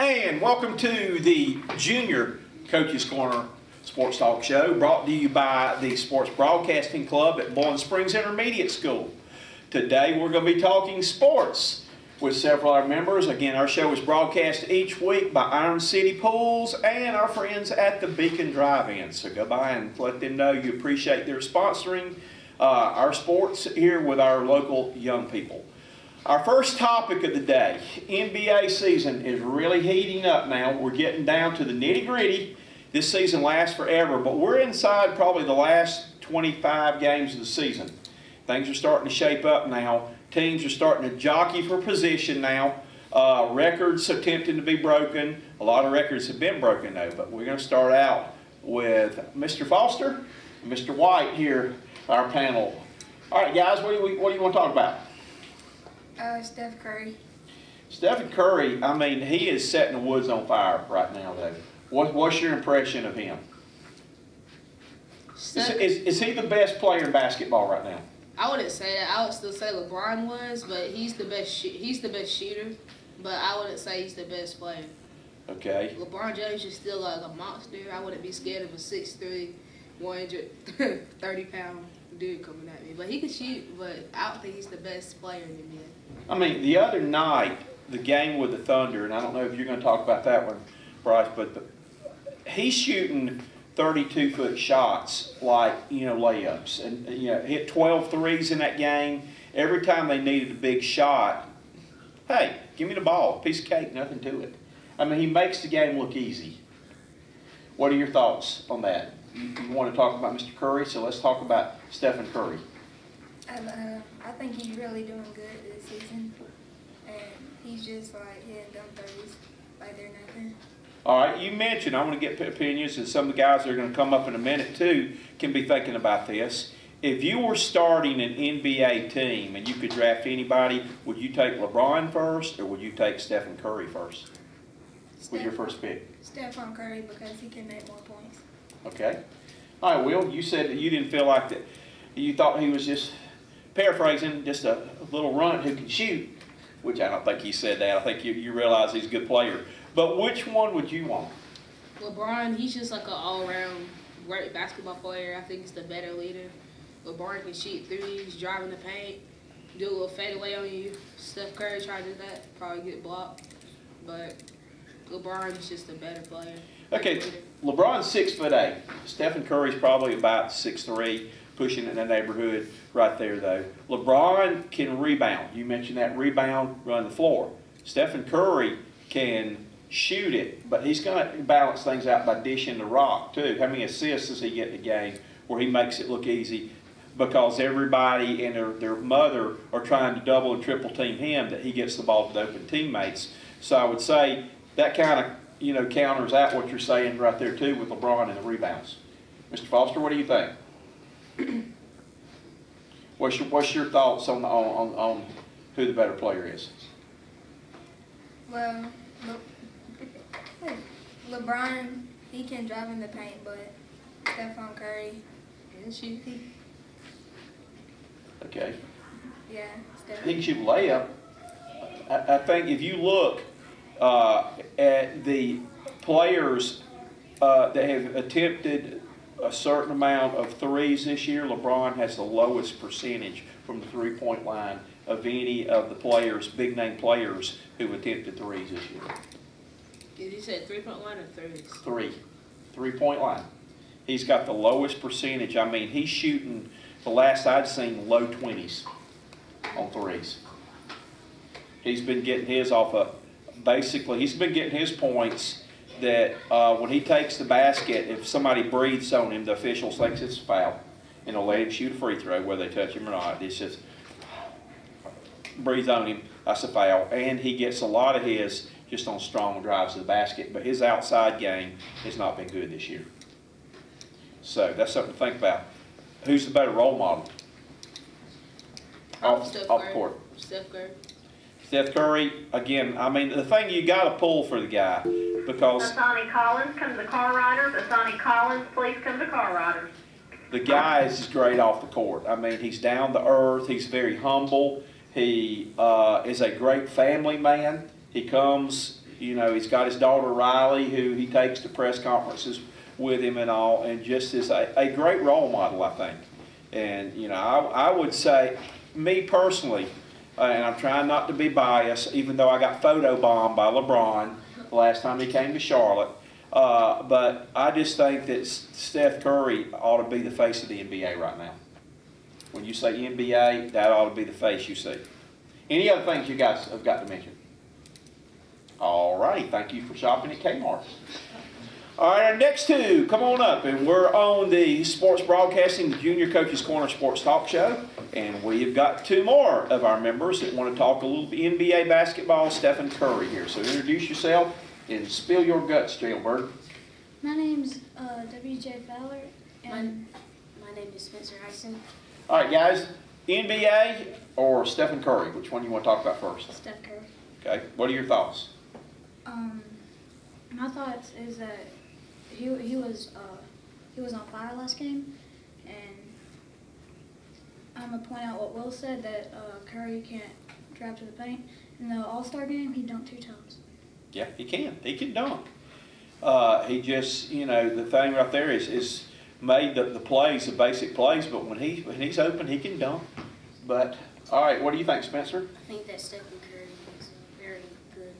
And welcome to the Junior Coaches Corner Sports Talk Show, brought to you by the Sports Broadcasting Club at Boiling Springs Intermediate School. Today we're going to be talking sports with several of our members. Again, our show is broadcast each week by Iron City Pools and our friends at the Beacon Drive-In. So go by and let them know you appreciate their sponsoring our sports here with our local young people. Our first topic of the day, NBA season is really heating up now. We're getting down to the nitty-gritty. This season lasts forever, but we're inside probably the last 25 games of the season. Things are starting to shape up now. Teams are starting to jockey for position now. Records attempting to be broken. A lot of records have been broken though, but we're going to start out with Mr. Foster and Mr. White here, our panel. All right, guys, what do you want to talk about? Steph Curry. Stephen Curry, I mean, he is setting the woods on fire right now, though. What's your impression of him? Is he the best player in basketball right now? I wouldn't say that. I would still say LeBron was, but he's the best. He's the best shooter, but I wouldn't say he's the best player. Okay. LeBron James is still like a monster. I wouldn't be scared of a 6'3", 130-pound dude coming at me. But he can shoot, but I don't think he's the best player in the NBA. I mean, the other night, the game with the Thunder, and I don't know if you're going to talk about that one, Bryce, but he's shooting 32-foot shots like, layups. And, hit 12 threes in that game. Every time they needed a big shot, hey, give me the ball. Piece of cake, nothing to it. I mean, he makes the game look easy. What are your thoughts on that? You want to talk about Mr. Curry, so let's talk about Stephen Curry. I think he's really doing good this season, and he's just like hitting dumb threes like they're nothing. All right, you mentioned, I want to get opinions, and some of the guys that are going to come up in a minute too can be thinking about this. If you were starting an NBA team and you could draft anybody, would you take LeBron first or would you take Stephen Curry first? With your first pick? Stephen Curry, because he can make more points. Okay. All right, Will, you said that you didn't feel like that. You thought he was just, paraphrasing, just a little runt who can shoot, which I don't think he said that. I think you realize he's a good player. But which one would you want? LeBron, he's just like an all-around great basketball player. I think he's the better leader. LeBron can shoot threes, drive in the paint, do a little fadeaway on you. Steph Curry tried to do that, probably get blocked. But LeBron is just a better player. Okay, LeBron's 6'8". Stephen Curry's probably about 6'3", pushing in the neighborhood right there, though. LeBron can rebound. You mentioned that rebound, run the floor. Stephen Curry can shoot it, but he's going to balance things out by dishing the rock, too. How many assists does he get in a game where he makes it look easy? Because everybody and their mother are trying to double and triple team him, that he gets the ball to the open teammates. So I would say that kind of counters out what you're saying right there too with LeBron and the rebounds. Mr. Foster, what do you think? What's your thoughts on who the better player is? Well, LeBron, he can drive in the paint, but Stephen Curry can shoot. Okay. Yeah, He can shoot layup. I think if you look at the players that have attempted a certain amount of threes this year, LeBron has the lowest percentage from the three-point line of any of the players, big-name players, who attempted threes this year. Did you say three-point line or threes? Three-point line. He's got the lowest percentage. I mean, he's shooting, the last I'd seen, low 20s on threes. He's been getting his off of, basically, he's been getting his points that when he takes the basket, if somebody breathes on him, the officials think it's a foul, and they'll let him shoot a free throw, whether they touch him or not. It's just, breathe on him, that's a foul. And he gets a lot of his just on strong drives to the basket, but his outside game has not been good this year. So that's something to think about. Who's the better role model? Off the court. Steph Curry. Steph Curry, again, I mean, the thing you got to pull for the guy because Asani Collins, come to the Car Riders. Asani Collins, please come to Car Riders. the guy is great off the court. I mean, he's down to earth. He's very humble. He is a great family man. He comes, You know, he's got his daughter Riley, who he takes to press conferences with him and all, and just is a great role model, I think. And, you know, I would say, me personally, and I'm trying not to be biased, even though I got photobombed by LeBron the last time he came to Charlotte, but I just think that Steph Curry ought to be the face of the NBA right now. When you say NBA, that ought to be the face you see. Any other things you guys have got to mention? All righty, thank you for shopping at Kmart. All right, our next two, come on up, and we're on the Sports Broadcasting, the Junior Coaches Corner Sports Talk Show, and we've got two more of our members that want to talk a little NBA basketball. Stephen Curry here, so introduce yourself and spill your guts, Jailbird. My name's W.J. Fowler, and My name is Spencer Hyson. All right, guys, NBA or Stephen Curry? Which one do you want to talk about first? Steph Curry. Okay, what are your thoughts? My thoughts is that he was on fire last game, and I'm gonna point out what Will said, that Curry can't drive to the paint. In the All-Star game, he dunked 2 times. Yeah, he can. He can dunk. He just, you know, the thing right there is made the plays, the basic plays, but when he's open, he can dunk. But, all right, what do you think, Spencer? I think that Stephen Curry is a very good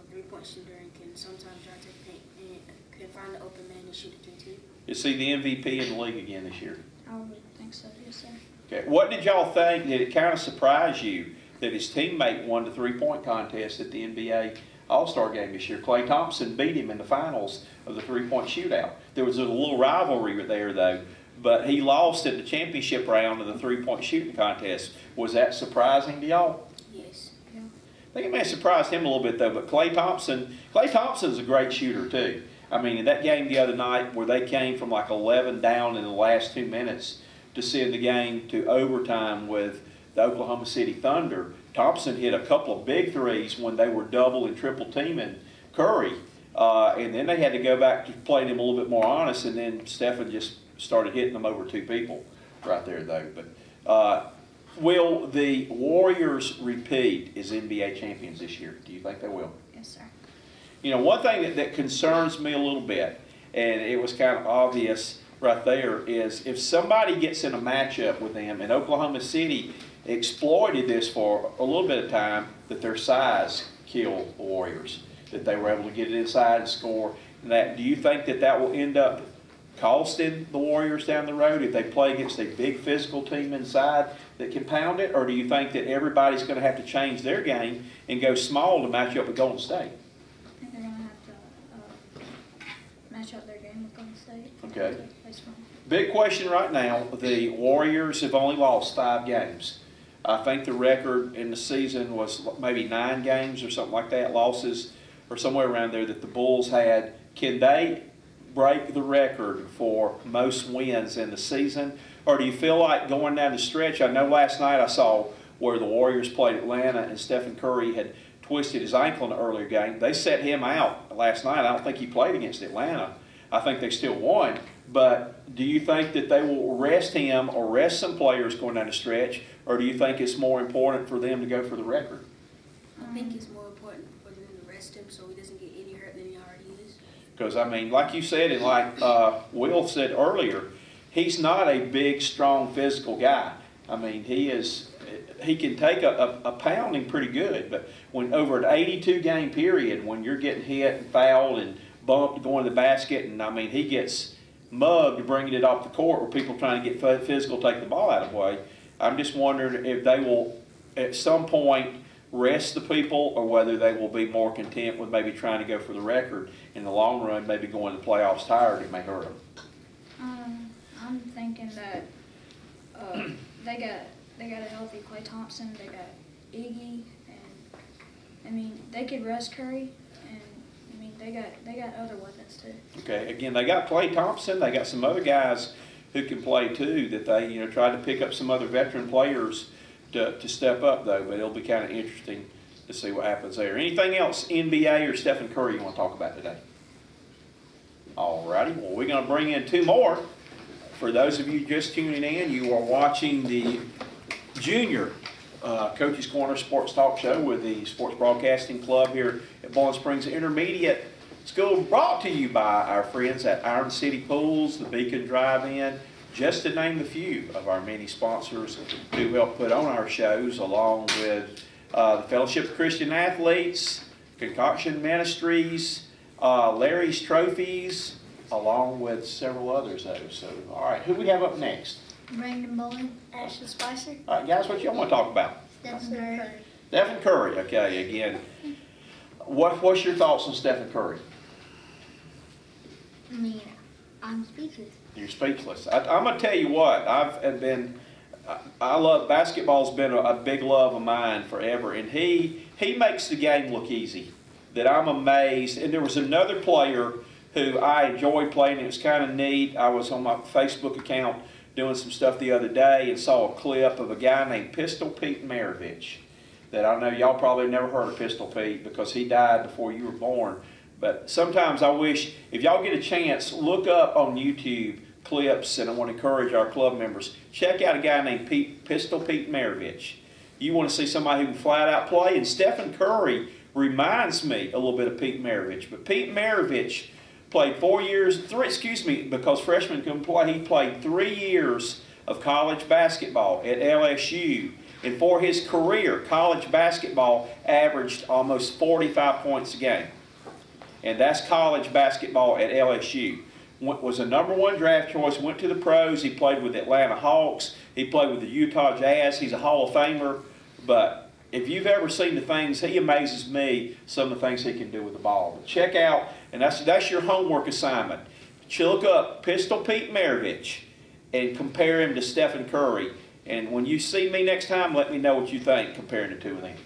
three-point shooter and can sometimes drive to the paint and can find the open man and shoot the 3-2. Is he the MVP in the league again this year? I would think so, yes, sir. Okay. What did y'all think? Did it kind of surprise you that his teammate won the three-point contest at the NBA All-Star game this year? Klay Thompson beat him in the finals of the three-point shootout. There was a little rivalry there, though, but he lost at the championship round of the three-point shooting contest. Was that surprising to y'all? Yes. Yeah. I think it may have surprised him a little bit, though, but Klay Thompson's a great shooter, too. I mean, in that game the other night where they came from like 11 down in the last 2 minutes to send the game to overtime with the Oklahoma City Thunder, Thompson hit a couple of big threes when they were double and triple teaming Curry. And then they had to go back to playing him a little bit more honest, and then Stephen just started hitting them over 2 people right there, though. But will the Warriors repeat as NBA champions this year? Do you think they will? Yes, sir. You know, one thing that concerns me a little bit, and it was kind of obvious right there, is if somebody gets in a matchup with them, and Oklahoma City exploited this for a little bit of time, that their size killed the Warriors, that they were able to get it inside and score. And that, do you think that will end up costing the Warriors down the road if they play against a big physical team inside that can pound it? Or do you think that everybody's going to have to change their game and go small to match up with Golden State? I think they're going to have to match up their game with Golden State. Okay. That's fine. Big question right now. The Warriors have only lost 5 games. I think the record in the season was maybe 9 games or something like that, losses or somewhere around there that the Bulls had. Can they break the record for most wins in the season? Or do you feel like going down the stretch? I know last night I saw where the Warriors played Atlanta and Stephen Curry had twisted his ankle in the earlier game. They set him out last night. I don't think he played against Atlanta. I think they still won. But do you think that they will rest him or rest some players going down the stretch? Or do you think it's more important for them to go for the record? I think it's more important for them to rest him so he doesn't get any hurt than he already is. Because, I mean, like you said, and like Will said earlier, he's not a big, strong, physical guy. I mean, he can take a pounding pretty good, but when over an 82-game period, when you're getting hit and fouled and bumped going to the basket, and, I mean, he gets mugged bringing it off the court where people trying to get physical, take the ball out of the way. I'm just wondering if they will, at some point, rest the people, or whether they will be more content with maybe trying to go for the record. In the long run, maybe going to the playoffs tired, it may hurt them. I'm thinking that they got a healthy Klay Thompson, they got Iggy, and I mean they could rest Curry, and I mean they got other weapons too. Okay, again, they got Klay Thompson, they got some other guys who can play too, that they tried to pick up some other veteran players to step up, though, but it'll be kind of interesting to see what happens there. Anything else, NBA or Stephen Curry, you want to talk about today? All righty. Well, we're going to bring in 2 more. For those of you just tuning in, you are watching the Junior Coach's Corner Sports Talk Show with the Sports Broadcasting Club here at Bowling Springs Intermediate School, brought to you by our friends at Iron City Pools, the Beacon Drive-In, just to name the few of our many sponsors who help put on our shows, along with the Fellowship of Christian Athletes, Concoction Ministries, Larry's Trophies, along with several others though. So, all right, who we have up next? Brandon Bowling, Ashton Spicer, All right, guys, what y'all want to talk about? Stephen Curry. Stephen Curry, okay, again. What's your thoughts on Stephen Curry? I mean, I'm speechless. You're speechless. I'm going to tell you what, I love, basketball's been a big love of mine forever, and he makes the game look easy, that I'm amazed. And there was another player who I enjoyed playing, it was kind of neat. I was on my Facebook account doing some stuff the other day and saw a clip of a guy named Pistol Pete Maravich, that I know y'all probably never heard of Pistol Pete because he died before you were born. But sometimes I wish, if y'all get a chance, look up on YouTube clips, and I want to encourage our club members, check out a guy named Pistol Pete Maravich. You want to see somebody who can flat out play, and Stephen Curry reminds me a little bit of Pete Maravich. But Pete Maravich played because freshmen couldn't play, he played 3 years of college basketball at LSU. And for his career, college basketball averaged almost 45 points a game. And that's college basketball at LSU. Was a #1 draft choice, went to the pros. He played with the Atlanta Hawks. He played with the Utah Jazz. He's a Hall of Famer. But if you've ever seen the things, he amazes me, some of the things he can do with the ball. But check out, and that's your homework assignment. Look up Pistol Pete Maravich and compare him to Stephen Curry. And when you see me next time, let me know what you think comparing the two of them.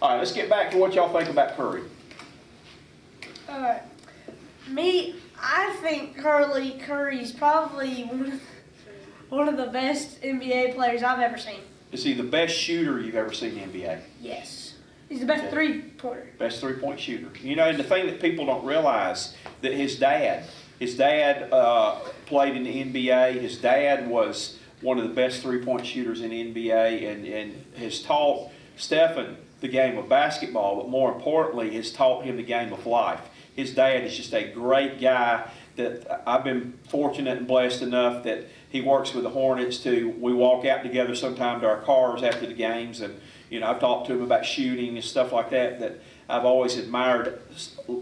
All right, let's get back to what y'all think about Curry. Alright. I think Curry's probably one of the best NBA players I've ever seen. Is he the best shooter you've ever seen in the NBA? Yes. He's the best Okay. three-pointer. Best three-point shooter. You know, and the thing that people don't realize, that his dad played in the NBA. His dad was one of the best three-point shooters in the NBA, and has taught Stephen the game of basketball, but more importantly, has taught him the game of life. His dad is just a great guy that I've been fortunate and blessed enough that he works with the Hornets too. We walk out together sometime to our cars after the games, and you know, I've talked to him about shooting and stuff like that, that I've always admired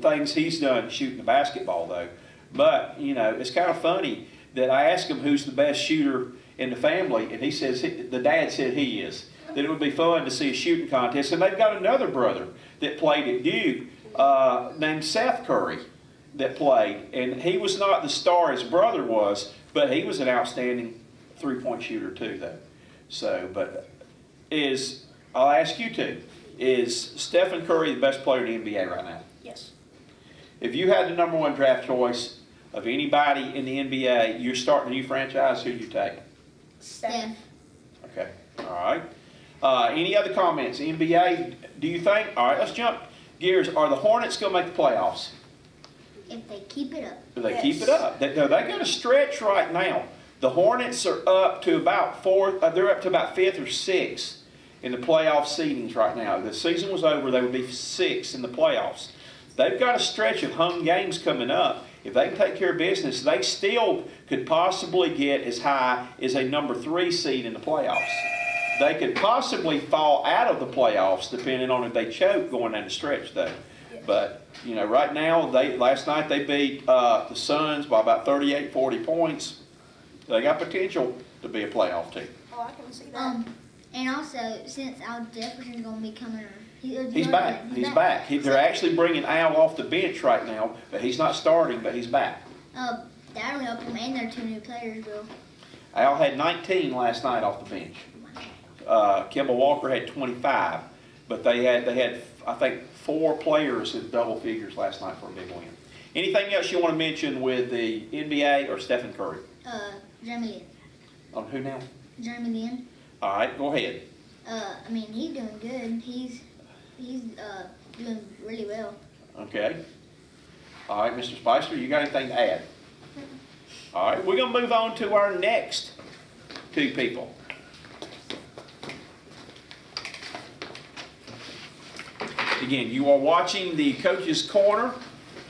things he's done shooting the basketball though. But, you know, it's kind of funny that I asked him who's the best shooter in the family, and he says, the dad said he is. That it would be fun to see a shooting contest. And they've got another brother that played at Duke named Seth Curry that played. And he was not the star his brother was, but he was an outstanding three-point shooter too, though. So, but I'll ask you two, is Stephen Curry the best player in the NBA right now? Yes. If you had the #1 draft choice of anybody in the NBA, you're starting a new franchise, who'd you take? Steph. Okay, all right. Any other comments? NBA, do you think? All right, let's jump gears. Are the Hornets going to make the playoffs? If they keep it up. Do they keep it up? They got a stretch right now. The Hornets are up to about they're up to about 5th or 6th in the playoff seedings right now. If the season was over, they would be 6th in the playoffs. They've got a stretch of home games coming up. If they can take care of business, they still could possibly get as high as a #3 seed in the playoffs. They could possibly fall out of the playoffs depending on if they choke going down the stretch, though. Yes. But, you know, right now, last night they beat the Suns by about 38, 40 points. They got potential to be a playoff team. Oh, I can see that. And also, since Al Jefferson's going to be coming, He's back. He's back. They're actually bringing Al off the bench right now, but he's not starting, but he's back. That'll help him, and their 2 new players will. Al had 19 last night off the bench. Kemba Walker had 25, but they had I think 4 players in double figures last night for a big win. Anything else you want to mention with the NBA or Stephen Curry? Jeremy Lin. On who now? Jeremy Lin. All right, go ahead. I mean, he's doing good. He's doing really well. Okay. All right, Mr. Spicer, you got anything to add? All right, we're going to move on to our next 2 people. Again, you are watching the Coach's Corner,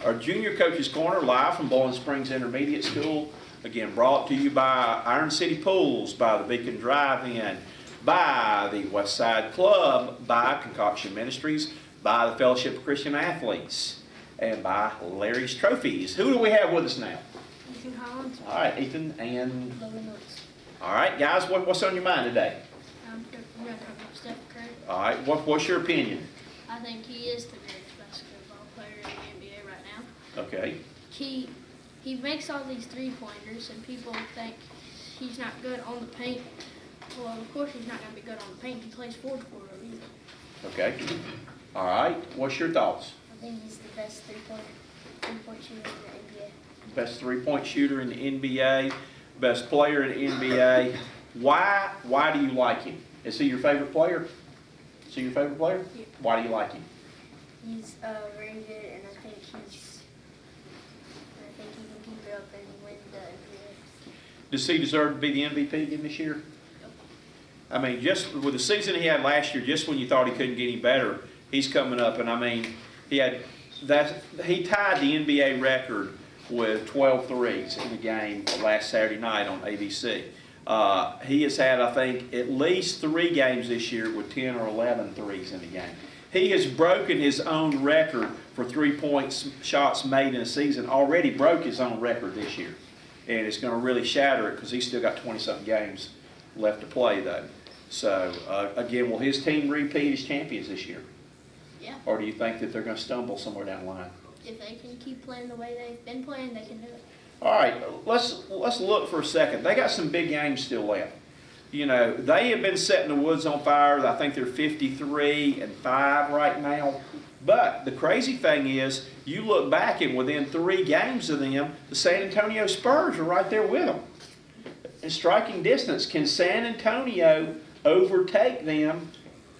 our Junior Coach's Corner, live from Bowling Springs Intermediate School. Again, brought to you by Iron City Pools, by the Beacon Drive-In, by the West Side Club, by Concoction Ministries, by the Fellowship of Christian Athletes, and by Larry's Trophies. Who do we have with us now? Ethan Collins. All right, Ethan and... Logan Lewis. All right, guys, what's on your mind today? We're going to talk about Steph Curry. All right, what's your opinion? I think he is the greatest basketball player in the NBA right now. Okay. He makes all these three-pointers, and people think he's not good on the paint. Well, of course he's not going to be good on the paint. He plays forward for a reason. Okay. All right, what's your thoughts? I think he's the best three-point shooter in the NBA. Best three-point shooter in the NBA, best player in the NBA. Why do you like him? Is he your favorite player? Is he your favorite player? Yeah. Why do you like him? He's very good, and I think he can keep it up and win the NBA. Does he deserve to be the MVP again this year? I mean, just with the season he had last year, just when you thought he couldn't get any better, he's coming up, and I mean, he tied the NBA record with 12 threes in the game last Saturday night on ABC. He has had, I think, at least 3 games this year with 10 or 11 threes in the game. He has broken his own record for three-point shots made in a season, already broke his own record this year. And it's going to really shatter it because he's still got 20-something games left to play, though. So, again, will his team repeat as champions this year? Yeah. Or do you think that they're going to stumble somewhere down the line? If they can keep playing the way they've been playing, they can do it. All right, let's look for a second. They got some big games still left. You know, they have been setting the woods on fire. I think they're 53-5 right now. But the crazy thing is, you look back and within 3 games of them, the San Antonio Spurs are right there with them. In striking distance, can San Antonio overtake them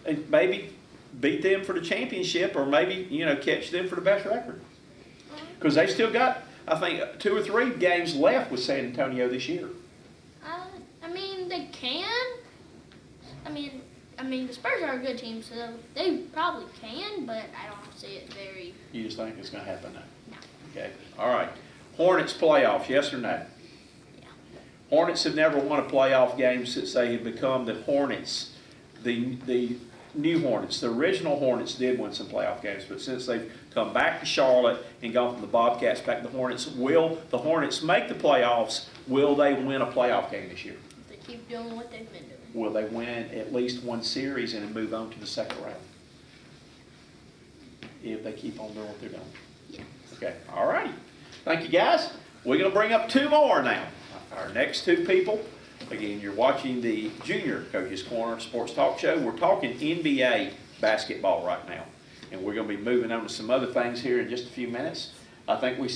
and maybe beat them for the championship, or maybe, you know, catch them for the best record? Because they've still got, I think, 2 or 3 games left with San Antonio this year. I mean, they can. I mean, the Spurs are a good team, so they probably can, but I don't see it very. You just think it's going to happen now? No. Okay. All right. Hornets playoffs, yes or no? Yeah. Hornets have never won a playoff game since they have become the Hornets. The new Hornets, the original Hornets did win some playoff games, but since they've come back to Charlotte and gone from the Bobcats back to the Hornets, will the Hornets make the playoffs? Will they win a playoff game this year? If they keep doing what they've been doing. Will they win at least one series and then move on to the second round? If they keep on doing what they're doing. Yeah. Okay, all righty. Thank you, guys. We're going to bring up 2 more now. Our next 2 people. Again, you're watching the Junior Coach's Corner Sports Talk Show. We're talking NBA basketball right now. And we're going to be moving on to some other things here in just a few minutes. I think we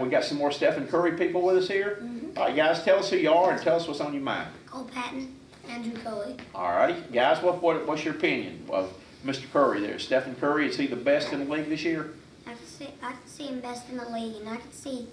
got some more Stephen Curry people with us here. Mm-hmm. All right, guys, tell us who you are and tell us what's on your mind. Cole Patton, Andrew Cully. All righty. Guys, what's your opinion of Mr. Curry there? Stephen Curry, is he the best in the league this year? I can see him best in the league, and I can see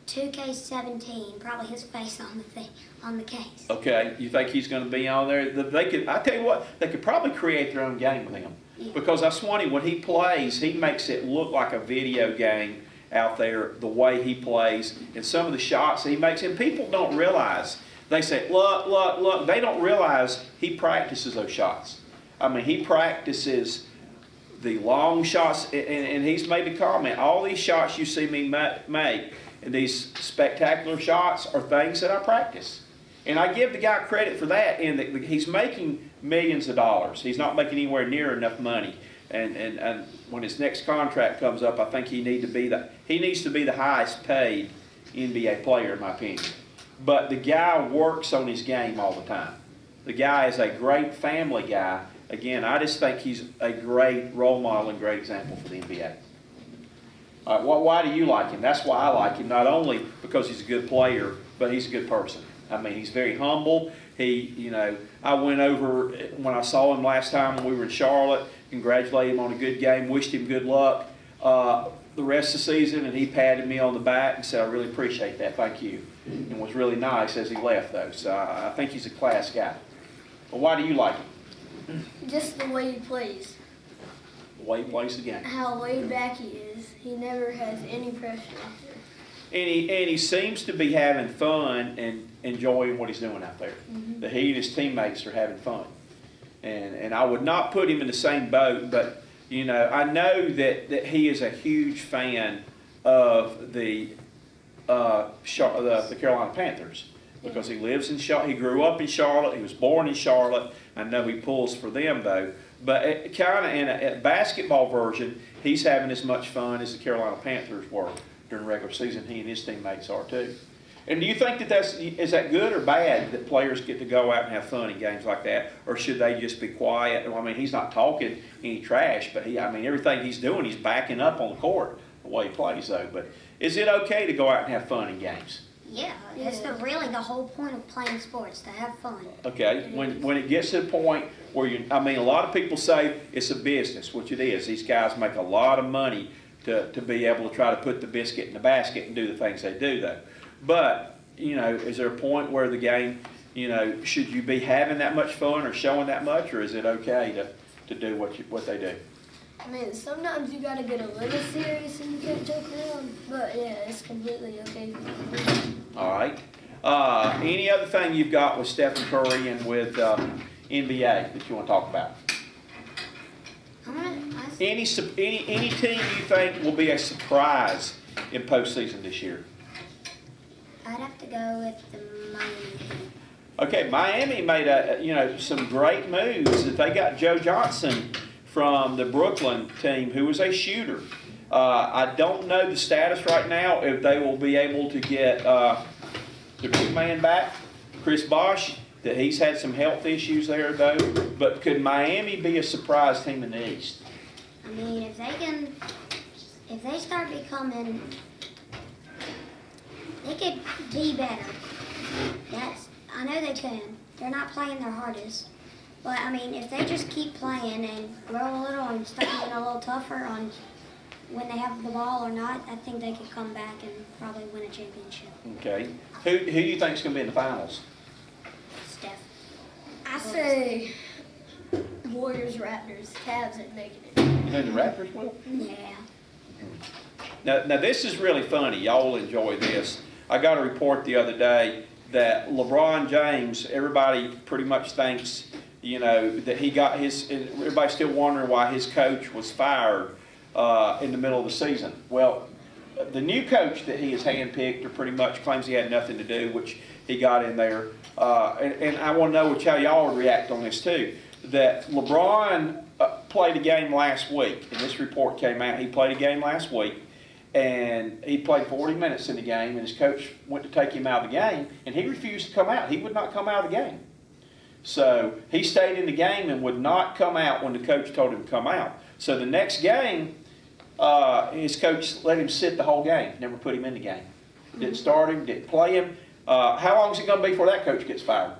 2K17, probably his face on the case. Okay, you think he's going to be on there? I tell you what, they could probably create their own game with him. Yeah. Because I swan him, when he plays, he makes it look like a video game out there, the way he plays, and some of the shots he makes. And people don't realize, they say, look. They don't realize he practices those shots. I mean, he practices the long shots, and he's made the comment, all these shots you see me make, and these spectacular shots are things that I practice. And I give the guy credit for that, and he's making millions of dollars. He's not making anywhere near enough money. And when his next contract comes up, I think he needs to be the highest paid NBA player, in my opinion. But the guy works on his game all the time. The guy is a great family guy. Again, I just think he's a great role model and great example for the NBA. Why do you like him? That's why I like him, not only because he's a good player, but he's a good person. I mean, he's very humble. I went over when I saw him last time when we were in Charlotte, congratulated him on a good game, wished him good luck the rest of the season, and he patted me on the back and said, I really appreciate that, thank you. And was really nice as he left, though. So I think he's a class guy. But why do you like him? Just the way he plays. the way he plays the game. How laid back he is. He never has any pressure. And he seems to be having fun and enjoying what he's doing out there. Mm-hmm. That he and his teammates are having fun. And I would not put him in the same boat, but you know, I know that he is a huge fan of the Carolina Panthers because he lives in Charlotte. He grew up in Charlotte. He was born in Charlotte. I know he pulls for them though. But kind of in a basketball version, he's having as much fun as the Carolina Panthers were during the regular season. He and his teammates are too. And do you think that is that good or bad that players get to go out and have fun in games like that, or should they just be quiet? I mean, he's not talking any trash, but everything he's doing, he's backing up on the court the way he plays though. But is it okay to go out and have fun in games? Yeah, that's really the whole point of playing sports, to have fun. Okay, when it gets to the point where a lot of people say it's a business, which it is. These guys make a lot of money to be able to try to put the biscuit in the basket and do the things they do though. But, you know, is there a point where the game, you know, should you be having that much fun or showing that much, or is it okay to do what they do? I mean, sometimes you gotta get a little serious and you can't joke around, but yeah, it's completely okay. All right. Any other thing you've got with Stephen Curry and with NBA that you want to talk about? Any team you think will be a surprise in postseason this year? I'd have to go with the Miami Heat. Okay, Miami made some great moves. They got Joe Johnson from the Brooklyn team, who was a shooter. I don't know the status right now if they will be able to get the big man back, Chris Bosh. That he's had some health issues there though. But could Miami be a surprise team in the East? I mean, if they start becoming, they could be better. I know they can. They're not playing their hardest. But, I mean, if they just keep playing and grow a little and start getting a little tougher on when they have the ball or not, I think they could come back and probably win a championship. Okay. Who do you think is going to be in the finals? Steph. I say Warriors, Raptors, Cavs ain't making it. You think the Raptors will? Yeah. Now this is really funny. Y'all will enjoy this. I got a report the other day that LeBron James, everybody pretty much thinks, you know, that he got everybody's still wondering why his coach was fired in the middle of the season. Well, the new coach that he has handpicked or pretty much claims he had nothing to do, which he got in there. And I want to know how y'all would react on this too. That LeBron played a game last week, and this report came out. He played a game last week, and he played 40 minutes in the game, and his coach went to take him out of the game, and he refused to come out. He would not come out of the game. So he stayed in the game and would not come out when the coach told him to come out. So the next game, his coach let him sit the whole game, never put him in the game. Didn't start him, didn't play him. How long is it going to be before that coach gets fired?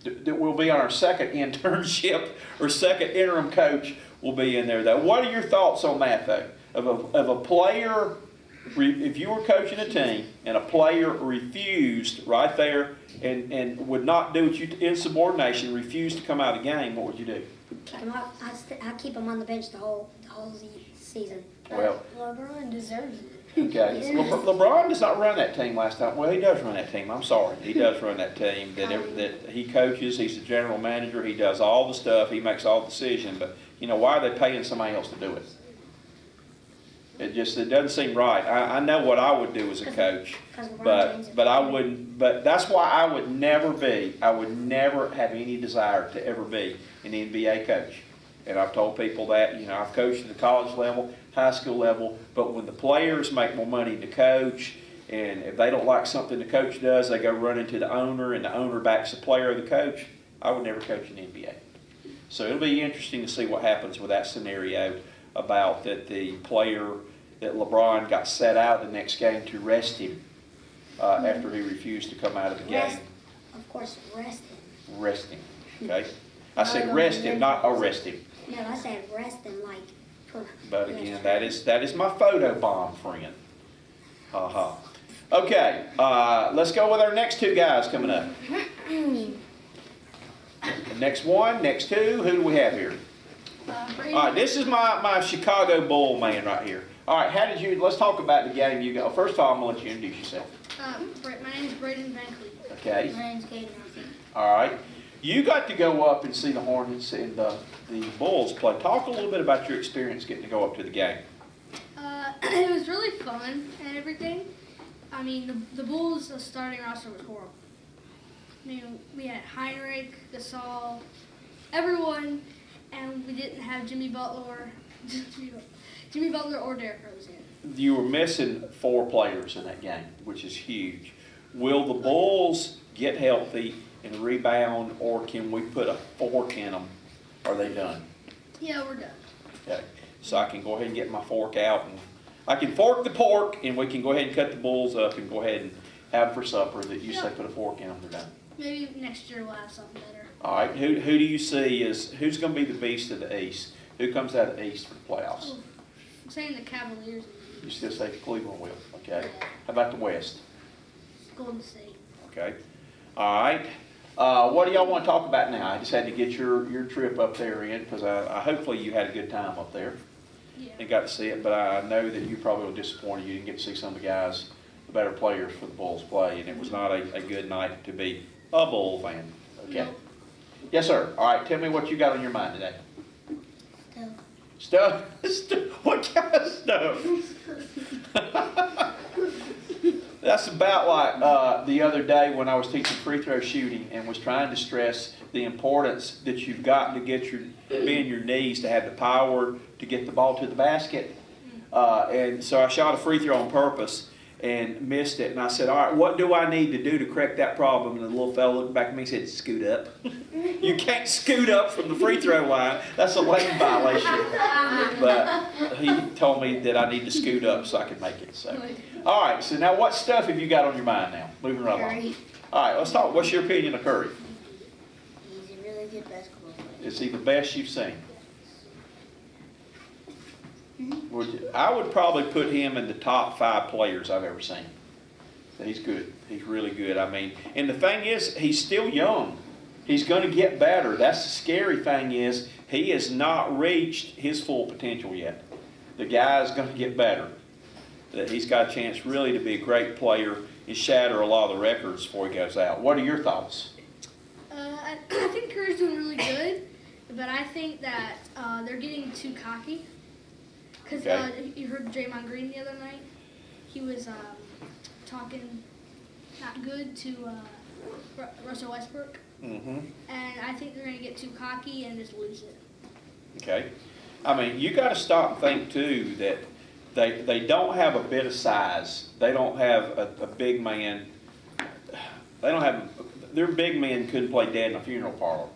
That we'll be on our second internship or second interim coach will be in there though. What are your thoughts on that though? Of a player, if you were coaching a team and a player refused right there and would not do what you, insubordination, refused to come out of the game, what would you do? Kick him off. I keep him on the bench the whole season. Well, LeBron deserves it. okay. LeBron does not run that team last time. Well, he does run that team. I'm sorry. He does run that team. That he coaches. He's the general manager. He does all the stuff. He makes all the decisions. But, you know, why are they paying somebody else to do it? It doesn't seem right. I know what I would do as a coach, but I wouldn't. But that's why I would never have any desire to ever be an NBA coach. And I've told people that, you know, I've coached at the college level, high school level, but when the players make more money than the coach, and if they don't like something the coach does, they go run into the owner, and the owner backs the player or the coach, I would never coach in the NBA. So it'll be interesting to see what happens with that scenario about that the player, that LeBron got set out the next game to rest him after he refused to come out of the game. Of course, rest him. Rest him, okay? I said rest him, not arrest him. No, I said rest him like. But again, that is my photo bomb friend. Ha. Okay, let's go with our next two guys coming up. Next one, next two, who do we have here? All right, this is my Chicago Bull man right here. All right, let's talk about the game you got. First of all, I'm going to let you introduce yourself. My name is Braden Van Cleef. Okay. My name's Caden Murphy. All right. You got to go up and see the Hornets and the Bulls play. Talk a little bit about your experience getting to go up to the game. It was really fun and everything. I mean, the Bulls' starting roster was horrible. I mean, we had Heinrich, Gasol, everyone, and we didn't have Jimmy Butler or Derrick Rose in. You were missing 4 players in that game, which is huge. Will the Bulls get healthy and rebound, or can we put a fork in them? Are they done? Yeah, we're done. Okay. So I can go ahead and get my fork out, and I can fork the pork, and we can go ahead and cut the Bulls up and go ahead and have for supper. That you say put a fork in them, they're done. Maybe next year we'll have something better. All right. Who do you see who's going to be the beast of the East? Who comes out of the East for the playoffs? Oh, I'm saying the Cavaliers. You still say Cleveland will. Okay. How about the West? Golden State. Okay. All right. What do y'all want to talk about now? I just had to get your trip up there in because I hopefully you had a good time up there Yeah. and got to see it. But I know that you probably were disappointed you didn't get to see some of the guys, the better players for the Bulls play, and it was not a good night to be a Bull fan. Okay. No. Yes, sir. All right. Tell me what you got on your mind today. Stuff. Stuff? What kind of stuff? That's about like the other day when I was teaching free throw shooting and was trying to stress the importance that you've got to be in your knees to have the power to get the ball to the basket. And so I shot a free throw on purpose and missed it. And I said, all right, what do I need to do to correct that problem? And the little fellow looked back at me and said, scoot up. You can't scoot up from the free throw line. That's a lane violation. But he told me that I need to scoot up so I can make it. So, all right, so now what stuff have you got on your mind now? Moving right along. Curry. All right, let's talk. What's your opinion of Curry? He's a really good basketball player. Is he the best you've seen? I would probably put him in the top 5 players I've ever seen. He's good. He's really good. I mean, and the thing is, he's still young. He's going to get better. That's the scary thing is he has not reached his full potential yet. The guy is going to get better. That he's got a chance really to be a great player and shatter a lot of the records before he goes out. What are your thoughts? I think Curry's doing really good, but I think that they're getting too cocky. Because Okay. You heard Draymond Green the other night. He was talking not good to Russell Westbrook. Mm-hmm. And I think they're going to get too cocky and just lose it. Okay. I mean, you got to stop and think, too, that they don't have a bit of size. They don't have a big man. They don't have – their big men couldn't play dead in a funeral parlor.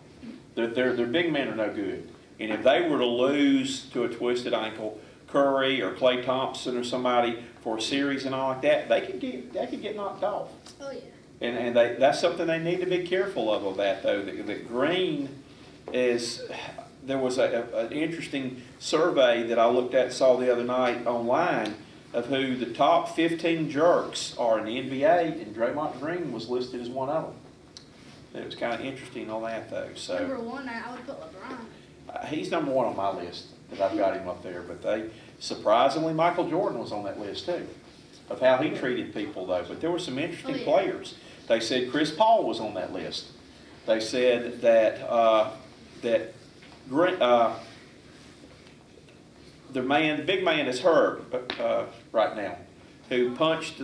Their big men are no good. And if they were to lose to a twisted ankle, Curry or Klay Thompson or somebody for a series and all like that, they could get knocked off. Oh, yeah. And that's something they need to be careful of that, though. That Green is, there was an interesting survey that I looked at, saw the other night online of who the top 15 jerks are in the NBA, and Draymond Green was listed as one of them. It was kind of interesting on that, though. So Number 1, I would put LeBron. he's number 1 on my list that I've got him up there. But surprisingly, Michael Jordan was on that list, too, of how he treated people, though. But there were some interesting players. They said Chris Paul was on that list. They said that the big man is Herb right now, who punched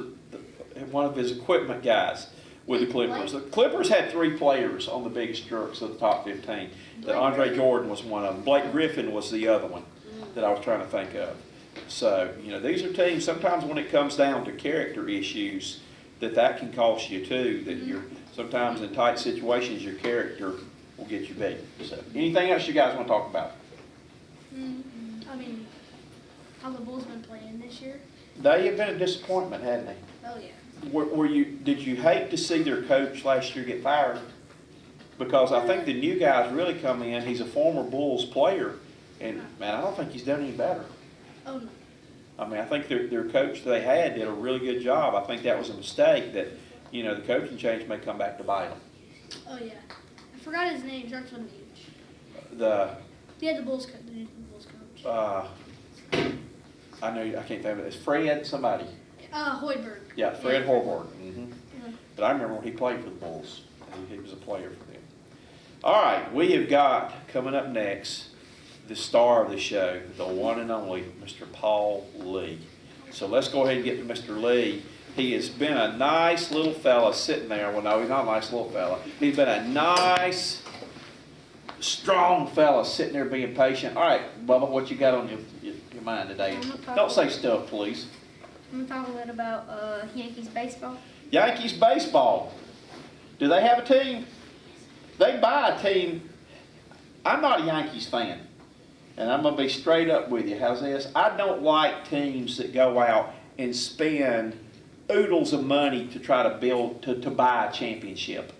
one of his equipment guys with the Clippers. The Clippers had 3 players on the biggest jerks of the top 15. Andre Jordan was one of them. Blake Griffin was the other one that I was trying to think of. So, these are teams, sometimes when it comes down to character issues, that can cost you too, that you're sometimes in tight situations, your character will get you beat. So, anything else you guys want to talk about? I mean, how the Bulls been playing this year? They have been a disappointment, hadn't they? Oh, yeah. Did you hate to see their coach last year get fired? Because I think the new guys really come in. He's a former Bulls player, and man, I don't think he's done any better. Oh, no. I mean, I think their coach they had did a really good job. I think that was a mistake that, the coaching change may come back to bite them. Oh, yeah. I forgot his name. Starts with an H. Yeah, the Bulls coach. The Bulls coach. I know, I can't think of it. It's Fred somebody. Hoiberg. Yeah, Fred Yeah. Hoiberg. But I remember when he played for the Bulls. He was a player for them. All right, we have got, coming up next, the star of the show, the one and only Mr. Paul Lee. So let's go ahead and get to Mr. Lee. He has been a nice little fella sitting there. Well, no, he's not a nice little fella. He's been a nice, strong fella sitting there being patient. All right, Bubba, what you got on your mind today? Don't say stuff, please. I'm gonna talk a little about Yankees baseball. Yankees baseball. Do they have a team? They buy a team. I'm not a Yankees fan. And I'm going to be straight up with you. How's this? I don't like teams that go out and spend oodles of money to try to build, to buy a championship.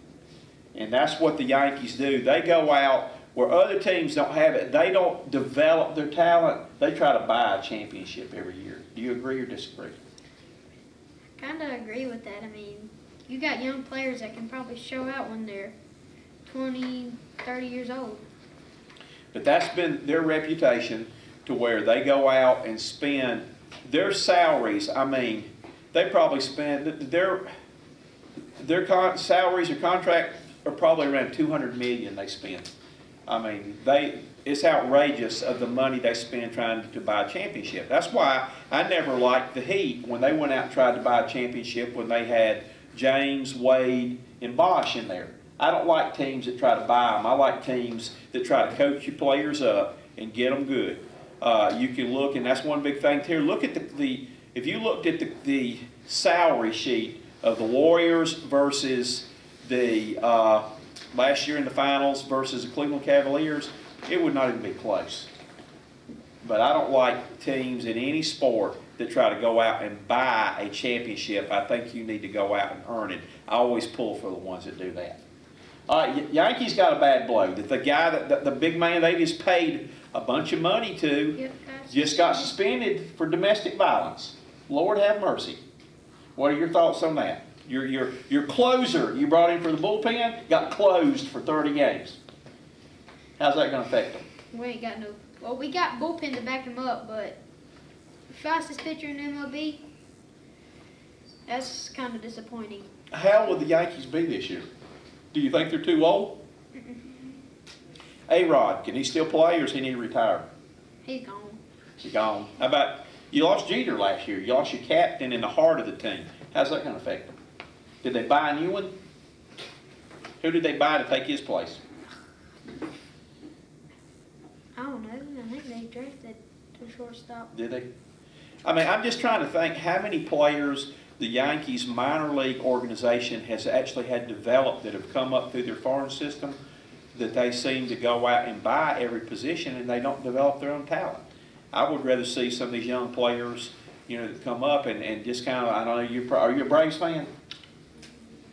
And that's what the Yankees do. They go out where other teams don't have it. They don't develop their talent. They try to buy a championship every year. Do you agree or disagree? Kind of agree with that. I mean, you got young players that can probably show out when they're 20, 30 years old. But that's been their reputation, to where they go out and spend their salaries. I mean, they probably spend their salaries or contract are probably around $200 million they spend. I mean, it's outrageous of the money they spend trying to buy a championship. That's why I never liked the Heat when they went out and tried to buy a championship when they had James, Wade, and Bosh in there. I don't like teams that try to buy them. I like teams that try to coach your players up and get them good. You can look, and that's one big thing here. Look at if you looked at the salary sheet of the Warriors versus the last year in the finals versus the Cleveland Cavaliers, it would not even be close. But I don't like teams in any sport that try to go out and buy a championship. I think you need to go out and earn it. I always pull for the ones that do that. Yankees got a bad blow. That the guy, the big man they just paid a bunch of money to, just got suspended for domestic violence. Lord have mercy. What are your thoughts on that? Your closer you brought in for the bullpen got closed for 30 games. How's that going to affect them? We ain't got no. Well, we got bullpen to back him up, but fastest pitcher in MLB. That's kind of disappointing. How will the Yankees be this year? Do you think they're too old? A-Rod, can he still play, or does he need to retire? He's gone. He's gone. How about, you lost Jeter last year. You lost your captain in the heart of the team. How's that going to affect them? Did they buy a new one? Who did they buy to take his place? I don't know. I think they drafted to shortstop. Did they? I mean, I'm just trying to think how many players the Yankees minor league organization has actually had developed that have come up through their farm system that they seem to go out and buy every position, and they don't develop their own talent. I would rather see some of these young players, that come up and just kind of, I don't know, are you a Braves fan?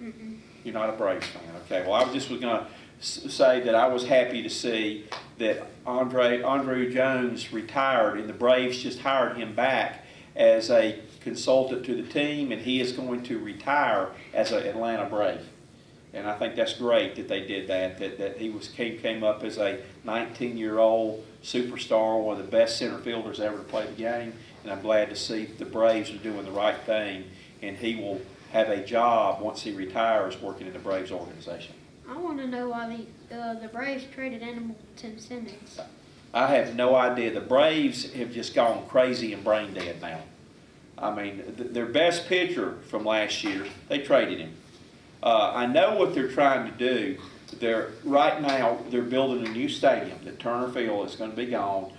Mm-mm. You're not a Braves fan. Okay, well, I was going to say that I was happy to see that Andrew Jones retired, and the Braves just hired him back as a consultant to the team, and he is going to retire as an Atlanta Brave. And I think that's great that they did that he came up as a 19-year-old superstar, one of the best center fielders ever to play the game, and I'm glad to see that the Braves are doing the right thing, and he will have a job once he retires working in the Braves organization. I want to know why the Braves traded Tim Simmons. I have no idea. The Braves have just gone crazy and brain dead now. I mean, their best pitcher from last year, they traded him. I know what they're trying to do. Right now, they're building a new stadium. The Turner Field is going to be gone.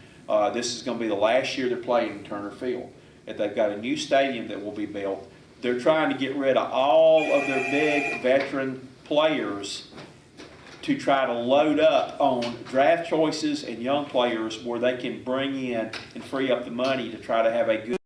This is going to be the last year they're playing in Turner Field. And they've got a new stadium that will be built. They're trying to get rid of all of their big veteran players to try to load up on draft choices and young players where they can bring in and free up the money to try to have a good